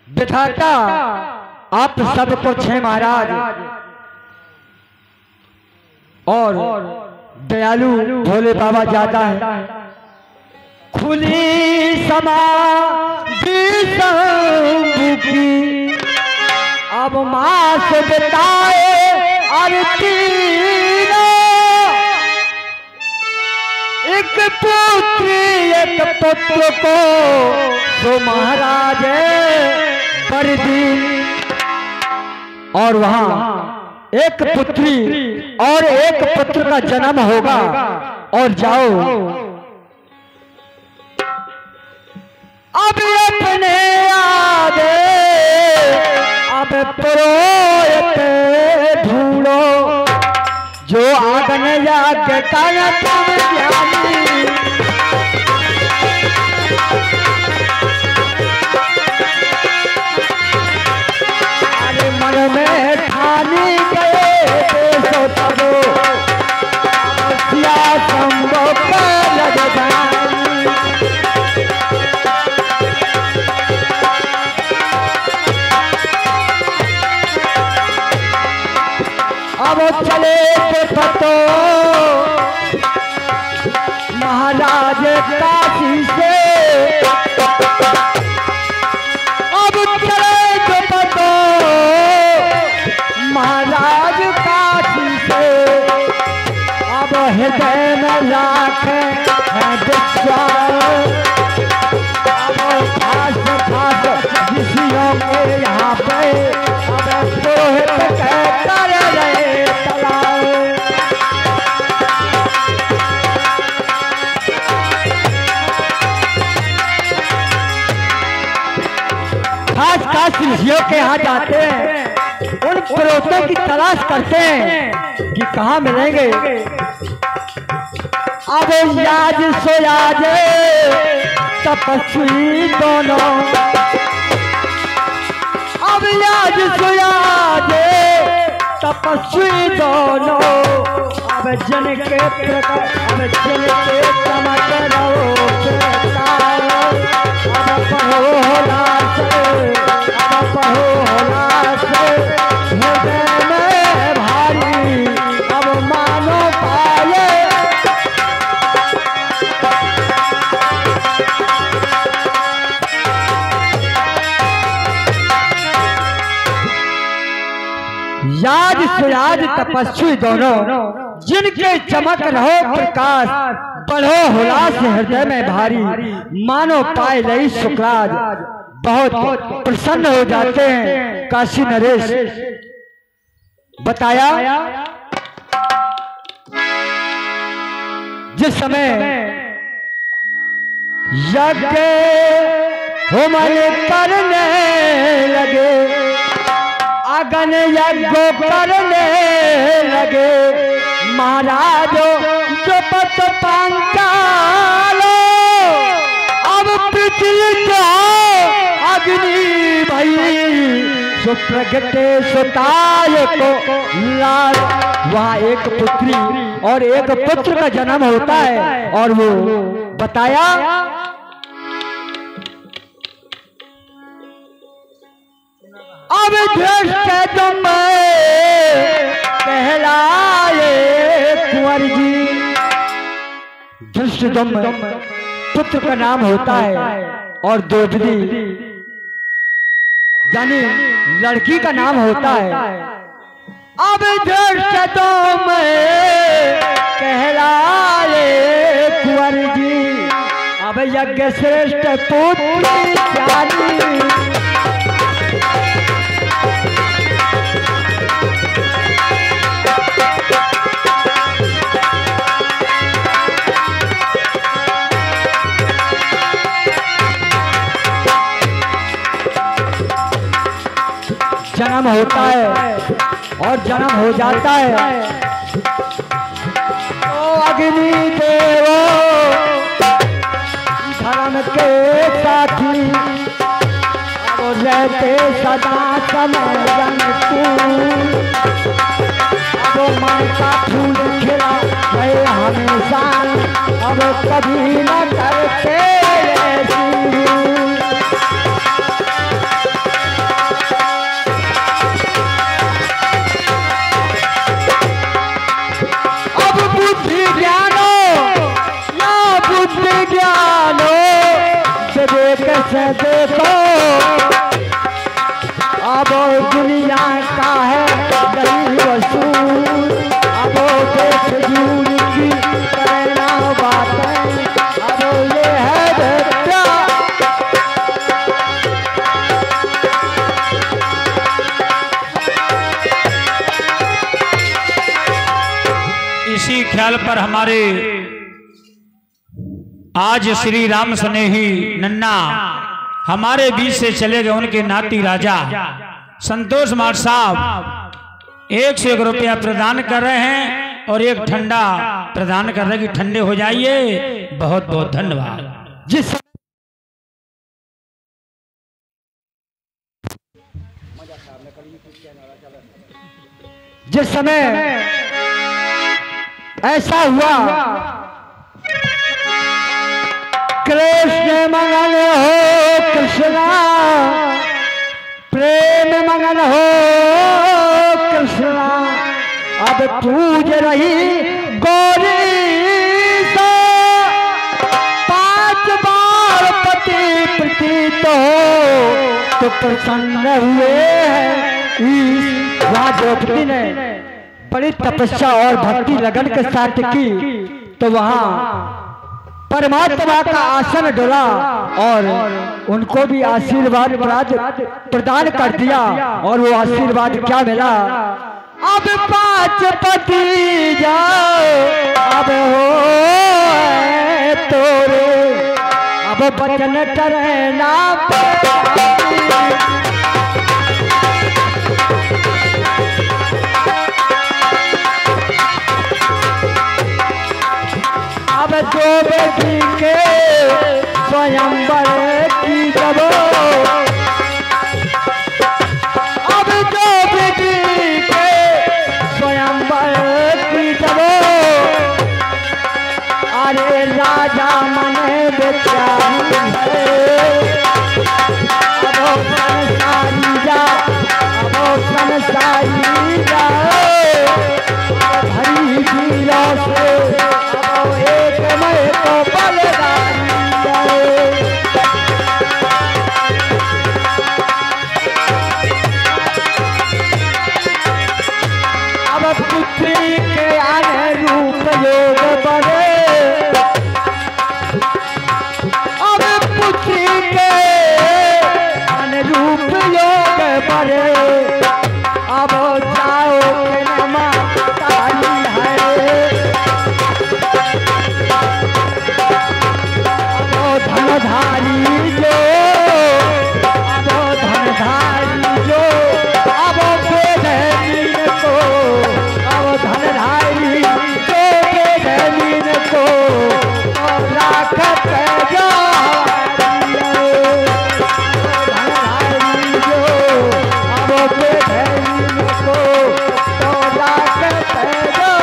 विधाता आप सबको छे महाराज और दयालु भोले बाबा जाता है। खुली समाधि शंभु की अब मास बिताए आरती एक पुत्र को तो महाराज बरदी और वहां एक पुत्री और एक पुत्र का जन्म होगा और जाओ अब अपने आदे अब पुरोहित ढूंढो जो आगन याज्ञ का ज्ञानी अरे मन में ठानी गए देशो तबो सिया संभव पर लग जानी अब चले तो महाराज काशी से अब चले तो महाराज काशी से अब हृदय में लाखे हैं विचार अब खास खास ऋषियों के यहाँ पे अब पुरोहित कहता रहे ऋषियों के यहाँ जाते हैं उन पुरोहितों की तलाश करते हैं कि कहाँ मिलेंगे। अब याज सोयाज तपस्वी दोनों अब याज सोयाज तपस्वी दोनों अब जन के अब जन के चमक रहो अब पढ़ो हृदय में भारी अब मानो पाए याज सुयाज तपस्वी दोनों जिनके चमक रहो प्रकाश बढ़ो हुलास हृदय में भारी मानो पाए लई शुक्लाज बहुत प्रसन्न हो जाते हैं। काशी नरेश बताया जिस समय यज्ञ होमन करने लगे अगन यज्ञ करने लगे महाराजो जो पत पांचालो अब पृथ्वी अग्नि भई सुप्रगटे सुताय को लाल वहाँ एक पुत्री और एक पुत्र का जन्म होता है और वो बताया अब धृष्ट तुम कहलाए कुंवर जी धृष्ट तुम पुत्र का नाम होता है और द्रौपदी यानी लड़की का नाम होता है। अब धृष्ट तुम कहलाए कुंवर जी अब यज्ञ श्रेष्ठ पुत्री जानी जन्म होता है और जन्म हो जाता है तो अग्नि देवो धर्म के साथी और रहते सदा समर्पण वो मन का फूल खिला गए हमेशा अब कभी न करते देख से देखो अब दुनिया का है यही वसूल, अब देख जून की करना बातें, अब ये है बेटा। इसी ख्याल पर हमारे आज श्री राम स्नेही नन्ना हमारे बीच से चले गए। उनके नाती राजा संतोष मार साहब 1 से 1 रुपया प्रदान कर रहे हैं और एक ठंडा प्रदान कर रहे हैं कि ठंडे हो जाइए। बहुत बहुत धन्यवाद। जिस समय ऐसा हुआ कृष्ण मगन हो कृष्णा, प्रेम मगन हो कृष्णा, अब पूज रही गौरी तो 5 बार पति प्रतीत हो तो प्रसन्न हुए हैं। द्रौपदी ने बड़ी तपस्या और भक्ति लगन के साथ की तो वहां परमात्मा का आसन डोला और उनको भी आशीर्वाद प्रदान कर दिया। और वो आशीर्वाद क्या मिला? अब 5 पति जाओ अब हो तोरे, अब वचन करना अब जो बेटी के स्वयंवर की जब, अब जो बेटी के स्वयंवर की जब, अरे राजा मन बेचारी है, अब संसारी जा, अब संसारी जा भरी वीरों से एक मैं तो बलदारी जाए। अब पुत्री के अनुरूप योग बने, अब पुत्री के अनुरूप योग बने, अब जाओ के नमा तारी है, धनधारी जो, अब धनधारी जो, अब बेदमीन को, अब धनधारी जो बेदमीन को राखत जो, धनधारी जो, अब बेदमीन को राखत जो,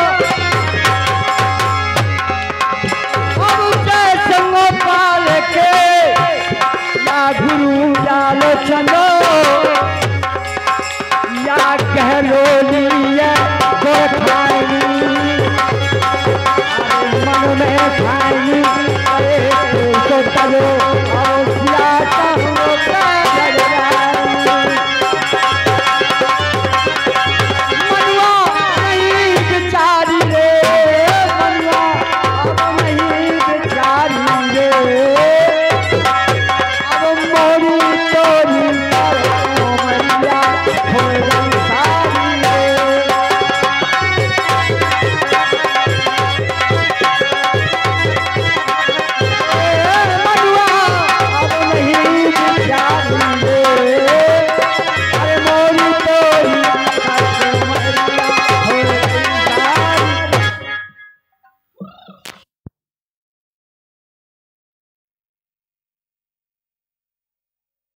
अब जैसे पाल के या गुरु जाल चलो